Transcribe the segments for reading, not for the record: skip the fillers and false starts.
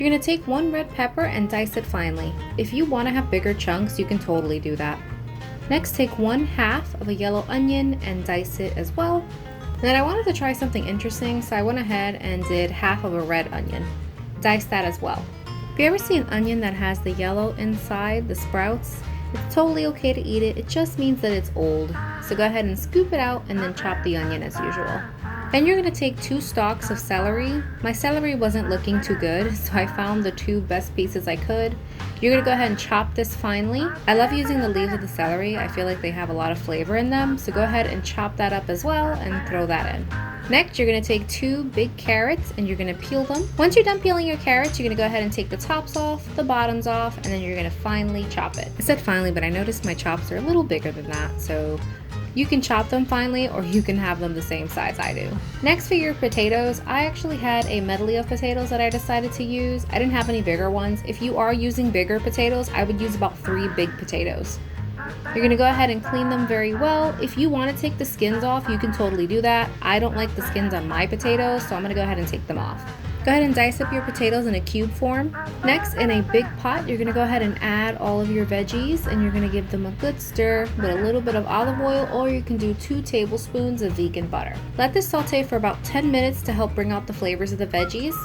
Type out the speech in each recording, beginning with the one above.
You're going to take 1 red pepper and dice it finely. If you want to have bigger chunks, you can totally do that. Next, take 1/2 of a yellow onion and dice it as well. Then I wanted to try something interesting, so I went ahead and did 1/2 of a red onion. Dice that as well. If you ever see an onion that has the yellow inside, the sprouts, it's totally okay to eat it. It just means that it's old. So go ahead and scoop it out and then chop the onion as usual. Then you're going to take 2 stalks of celery. My celery wasn't looking too good, so I found the 2 best pieces I could. You're going to go ahead and chop this finely. I love using the leaves of the celery. I feel like they have a lot of flavor in them, so go ahead and chop that up as well and throw that in. Next, you're going to take 2 big carrots and you're going to peel them. Once you're done peeling your carrots, you're going to go ahead and take the tops off, the bottoms off, and then you're going to finely chop it. I said finely, but I noticed my chops are a little bigger than that, so you can chop them finely or you can have them the same size I do. Next, for your potatoes, I actually had a medley of potatoes that I decided to use. I didn't have any bigger ones. If you are using bigger potatoes, I would use about 3 big potatoes. You're going to go ahead and clean them very well. If you want to take the skins off, you can totally do that. I don't like the skins on my potatoes, so I'm going to go ahead and take them off. Go ahead and dice up your potatoes in a cube form. Next, in a big pot, you're going to go ahead and add all of your veggies, and you're going to give them a good stir with a little bit of olive oil, or you can do 2 tablespoons of vegan butter. Let this saute for about 10 minutes to help bring out the flavors of the veggies.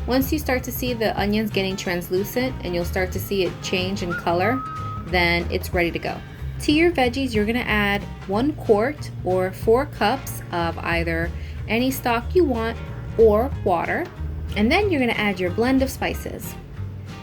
Once you start to see the onions getting translucent and you'll start to see it change in color, then it's ready to go. To your veggies, you're going to add 1 quart or 4 cups of either any stock you want or water. And then you're going to add your blend of spices.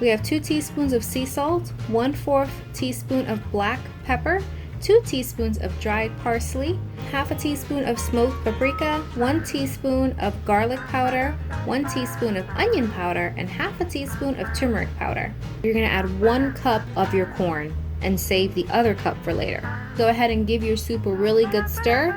We have 2 teaspoons of sea salt, 1/4 teaspoon of black pepper, 2 teaspoons of dried parsley, 1/2 teaspoon of smoked paprika, 1 teaspoon of garlic powder, 1 teaspoon of onion powder, and 1/2 teaspoon of turmeric powder. You're going to add 1 cup of your corn and save the other cup for later. Go ahead and give your soup a really good stir.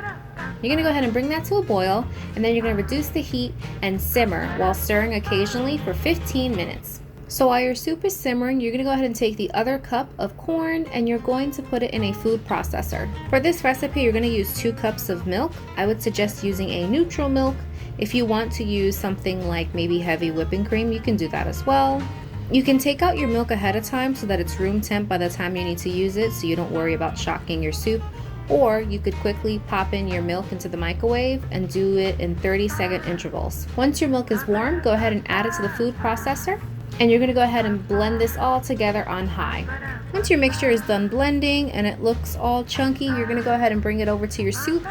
You're going to go ahead and bring that to a boil, and then you're going to reduce the heat and simmer while stirring occasionally for 15 minutes. So while your soup is simmering, you're going to go ahead and take the other cup of corn and you're going to put it in a food processor. For this recipe, you're going to use 2 cups of milk. I would suggest using a neutral milk. If you want to use something like maybe heavy whipping cream, you can do that as well. You can take out your milk ahead of time so that it's room temp by the time you need to use it, so you don't worry about shocking your soup. Or you could quickly pop in your milk into the microwave and do it in 30-second intervals. Once your milk is warm, go ahead and add it to the food processor, and you're going to go ahead and blend this all together on high. Once your mixture is done blending and it looks all chunky, you're going to go ahead and bring it over to your soup.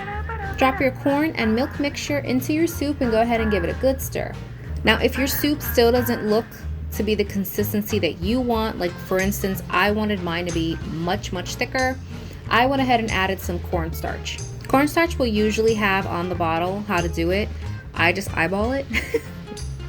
Drop your corn and milk mixture into your soup and go ahead and give it a good stir. Now, if your soup still doesn't look to be the consistency that you want, like for instance, I wanted mine to be much thicker, I went ahead and added some cornstarch. Cornstarch will usually have on the bottle how to do it. I just eyeball it,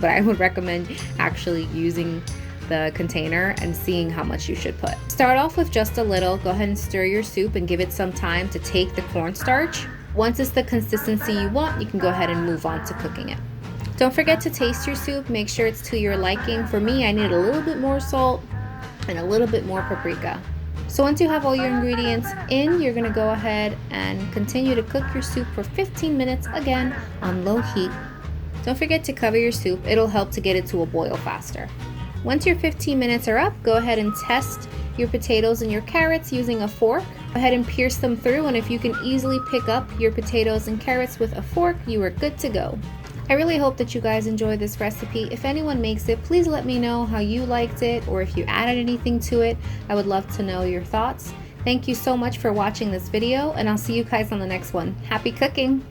but I would recommend actually using the container and seeing how much you should put. Start off with just a little. Go ahead and stir your soup and give it some time to take the cornstarch. Once it's the consistency you want, you can go ahead and move on to cooking it. Don't forget to taste your soup. Make sure it's to your liking. For me, I need a little bit more salt and a little bit more paprika. So once you have all your ingredients in, you're going to go ahead and continue to cook your soup for 15 minutes, again on low heat. Don't forget to cover your soup. It'll help to get it to a boil faster. Once your 15 minutes are up, go ahead and test your potatoes and your carrots using a fork. Go ahead and pierce them through, and if you can easily pick up your potatoes and carrots with a fork, you are good to go. I really hope that you guys enjoy this recipe. If anyone makes it, please let me know how you liked it, or if you added anything to it. I would love to know your thoughts. Thank you so much for watching this video, and I'll see you guys on the next one. Happy cooking!